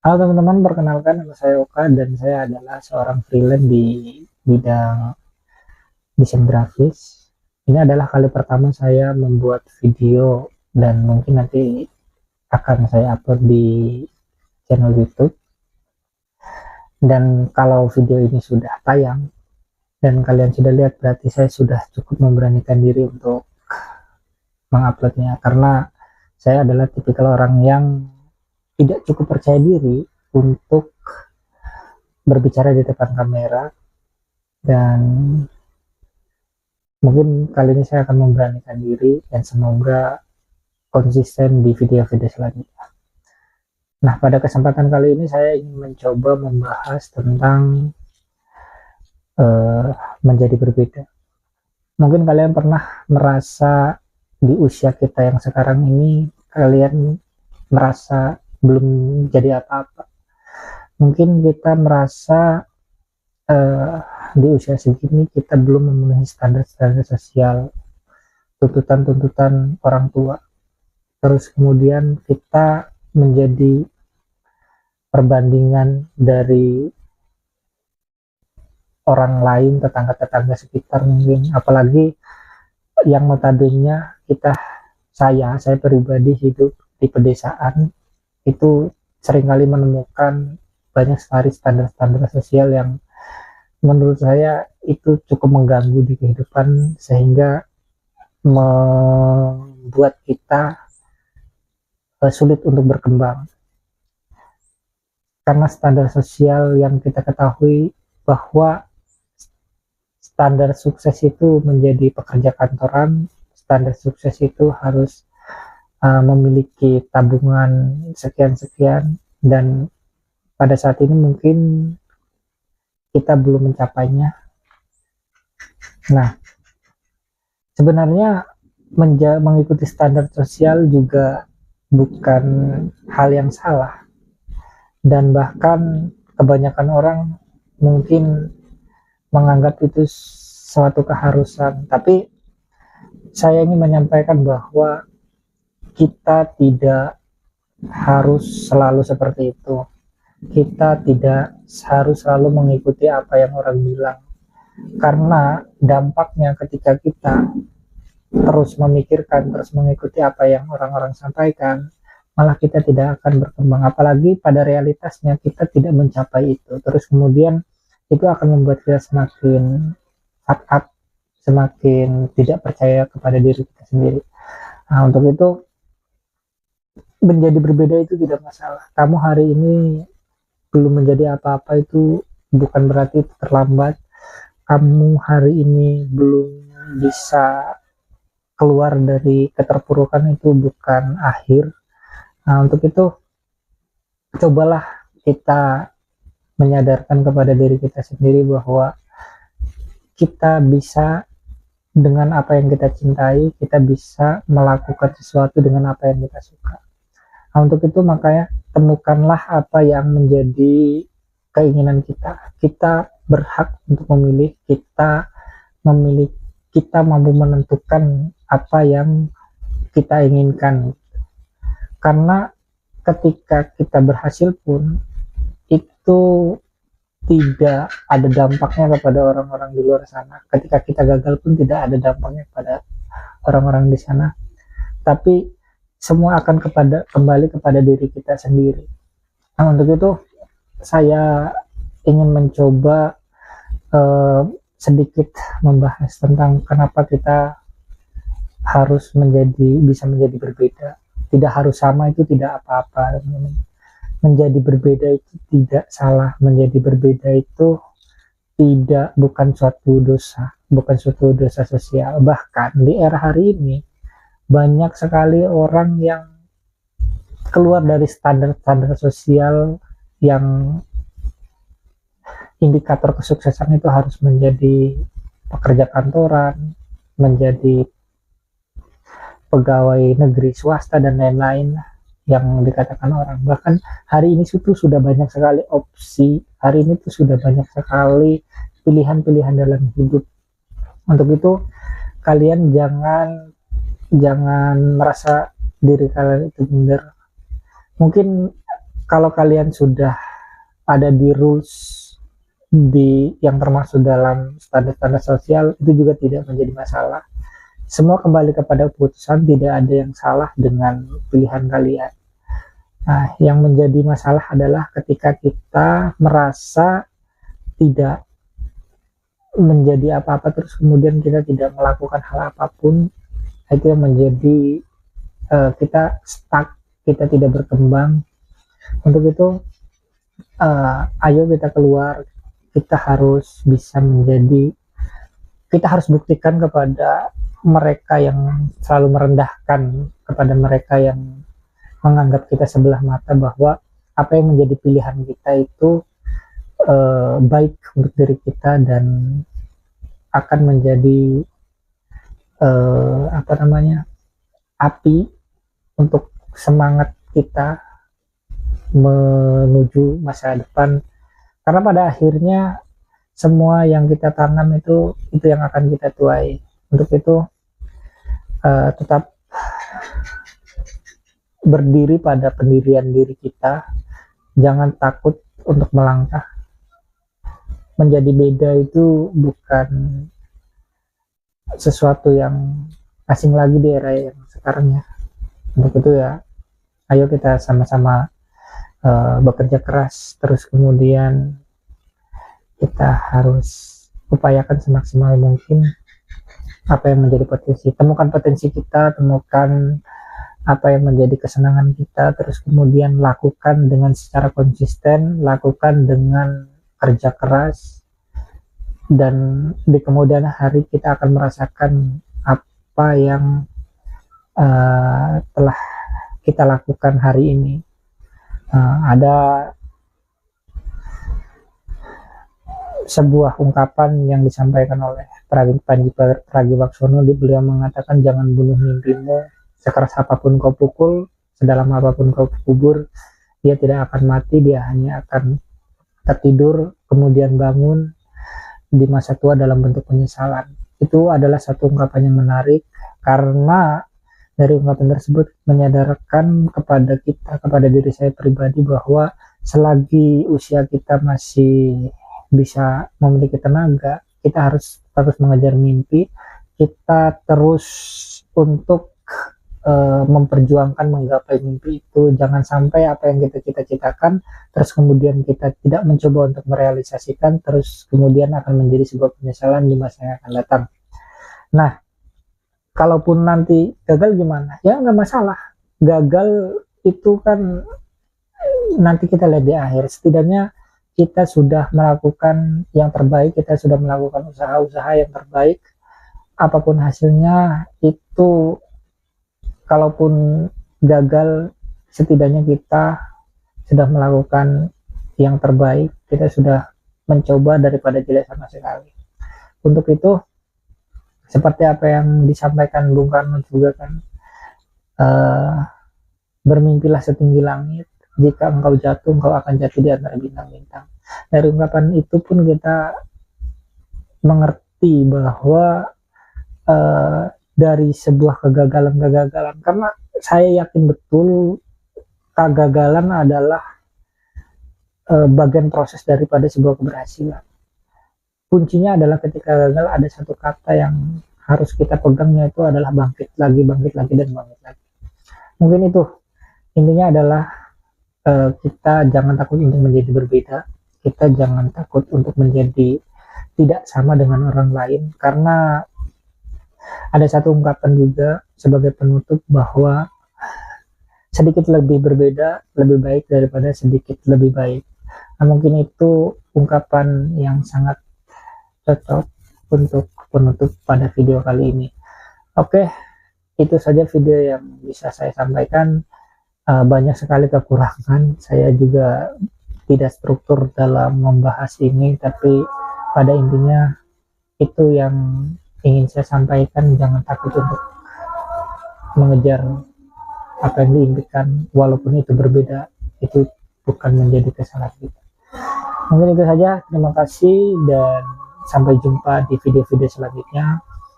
Halo teman-teman, perkenalkan nama saya Oka dan saya adalah seorang freelance di bidang desain grafis. Ini adalah kali pertama saya membuat video dan mungkin nanti akan saya upload di channel YouTube. Dan kalau video ini sudah tayang dan kalian sudah lihat, berarti saya sudah cukup memberanikan diri untuk menguploadnya karena saya adalah tipikal orang yang tidak cukup percaya diri untuk berbicara di depan kamera, dan mungkin kali ini saya akan memberanikan diri dan semoga konsisten di video-video selanjutnya. Nah, pada kesempatan kali ini saya ingin mencoba membahas tentang uh, menjadi berbeda. Mungkin kalian pernah merasa di usia kita yang sekarang ini, kalian merasa belum jadi apa-apa. Mungkin kita merasa uh, di usia segini kita belum memenuhi standar-standar sosial, tuntutan-tuntutan orang tua. Terus kemudian kita menjadi perbandingan dari orang lain, tetangga-tetangga sekitar mungkin, apalagi yang notabene kita, saya pribadi hidup di pedesaan, itu seringkali menemukan banyak sekali standar-standar sosial yang menurut saya itu cukup mengganggu di kehidupan, sehingga membuat kita sulit untuk berkembang. Karena standar sosial yang kita ketahui bahwa standar sukses itu menjadi pekerja kantoran, standar sukses itu harus memiliki tabungan sekian-sekian, dan pada saat ini mungkin kita belum mencapainya. Nah, sebenarnya mengikuti standar sosial juga bukan hal yang salah, dan bahkan kebanyakan orang mungkin menganggap itu suatu keharusan. Tapi saya ingin menyampaikan bahwa kita tidak harus selalu seperti itu. Kita tidak harus selalu mengikuti apa yang orang bilang, karena dampaknya ketika kita terus memikirkan, terus mengikuti apa yang orang-orang sampaikan, malah kita tidak akan berkembang. Apalagi pada realitasnya kita tidak mencapai itu, terus kemudian itu akan membuat kita semakin fuck up, semakin tidak percaya kepada diri kita sendiri. Nah, untuk itu menjadi berbeda itu tidak masalah. Kamu hari ini belum menjadi apa-apa itu bukan berarti itu terlambat. Kamu hari ini belum bisa keluar dari keterpurukan itu bukan akhir. Nah, untuk itu cobalah kita menyadarkan kepada diri kita sendiri bahwa kita bisa, dengan apa yang kita cintai, kita bisa melakukan sesuatu dengan apa yang kita suka. Nah, untuk itu makanya temukanlah apa yang menjadi keinginan kita. Kita berhak untuk memilih, kita mampu menentukan apa yang kita inginkan. Karena ketika kita berhasil pun itu tidak ada dampaknya kepada orang-orang di luar sana. Ketika kita gagal pun tidak ada dampaknya kepada orang-orang di sana. Tapi semua akan kembali kepada diri kita sendiri. Nah, untuk itu saya ingin mencoba sedikit membahas tentang kenapa kita harus bisa menjadi berbeda. Tidak harus sama, itu tidak apa-apa. Menjadi berbeda itu tidak salah. Menjadi berbeda itu bukan suatu dosa sosial. Bahkan di era hari ini banyak sekali orang yang keluar dari standar-standar sosial, yang indikator kesuksesan itu harus menjadi pekerja kantoran, menjadi pegawai negeri, swasta, dan lain-lain yang dikatakan orang. Bahkan hari ini itu sudah banyak sekali opsi, hari ini tuh sudah banyak sekali pilihan-pilihan dalam hidup. Untuk itu kalian jangan merasa diri kalian itu minder. Mungkin kalau kalian sudah ada di rules yang termasuk dalam standar-standar sosial, itu juga tidak menjadi masalah. Semua kembali kepada keputusan, tidak ada yang salah dengan pilihan kalian. Nah, yang menjadi masalah adalah ketika kita merasa tidak menjadi apa-apa, terus kemudian kita tidak melakukan hal apapun. Itu yang menjadi kita stuck, kita tidak berkembang. Untuk itu, ayo kita keluar. Kita harus bisa kita harus buktikan kepada mereka yang selalu merendahkan, kepada mereka yang menganggap kita sebelah mata, bahwa apa yang menjadi pilihan kita itu baik untuk diri kita dan akan menjadi api untuk semangat kita menuju masa depan. Karena pada akhirnya semua yang kita tanam itu yang akan kita tuai. Untuk itu tetap berdiri pada pendirian diri kita, jangan takut untuk melangkah. Menjadi beda itu bukan sesuatu yang asing lagi di era yang sekarang ya. Untuk itu ya, ayo kita sama-sama bekerja keras, terus kemudian kita harus upayakan semaksimal mungkin apa yang menjadi potensi. Temukan potensi kita, temukan apa yang menjadi kesenangan kita, terus kemudian lakukan dengan secara konsisten, lakukan dengan kerja keras, dan di kemudian hari kita akan merasakan apa yang telah kita lakukan hari ini. Ada sebuah ungkapan yang disampaikan oleh Panji Pragiwaksono. Beliau mengatakan, jangan bunuh mimpimu, sekeras apapun kau pukul, sedalam apapun kau kubur, dia tidak akan mati, dia hanya akan tertidur kemudian bangun di masa tua dalam bentuk penyesalan. Itu adalah satu ungkapan yang menarik, karena dari ungkapan tersebut menyadarkan kepada kita, kepada diri saya pribadi, bahwa selagi usia kita masih bisa memiliki tenaga, kita harus terus mengejar mimpi, kita terus untuk memperjuangkan menggapai mimpi itu. Jangan sampai apa yang kita cita-citakan terus kemudian kita tidak mencoba untuk merealisasikan, terus kemudian akan menjadi sebuah penyesalan di masa yang akan datang. Nah, kalaupun nanti gagal gimana? Ya nggak masalah. Gagal itu kan nanti kita lihat di akhir. Setidaknya kita sudah melakukan yang terbaik, kita sudah melakukan usaha-usaha yang terbaik. Apapun hasilnya itu, kalaupun gagal, setidaknya kita sudah melakukan yang terbaik, kita sudah mencoba daripada tidak sama sekali. Untuk itu, seperti apa yang disampaikan Bung Karno juga kan, bermimpilah setinggi langit, jika engkau jatuh, engkau akan jatuh di antara bintang-bintang. Dari ungkapan itu pun kita mengerti bahwa dari sebuah kegagalan, karena saya yakin betul kegagalan adalah bagian proses daripada sebuah keberhasilan. Kuncinya adalah ketika gagal ada satu kata yang harus kita pegang, yaitu adalah bangkit lagi, dan bangkit lagi. Mungkin itu intinya adalah kita jangan takut untuk menjadi berbeda, kita jangan takut untuk menjadi tidak sama dengan orang lain, karena ada satu ungkapan juga sebagai penutup bahwa sedikit lebih berbeda lebih baik daripada sedikit lebih baik. Nah, mungkin itu ungkapan yang sangat cocok untuk penutup pada video kali ini. Oke, itu saja video yang bisa saya sampaikan. Banyak sekali kekurangan, saya juga tidak struktur dalam membahas ini, tapi pada intinya itu yang ingin saya sampaikan. Jangan takut untuk mengejar apa yang diimpikan, walaupun itu berbeda, itu bukan menjadi kesalahan kita. Mungkin itu saja, terima kasih dan sampai jumpa di video-video selanjutnya.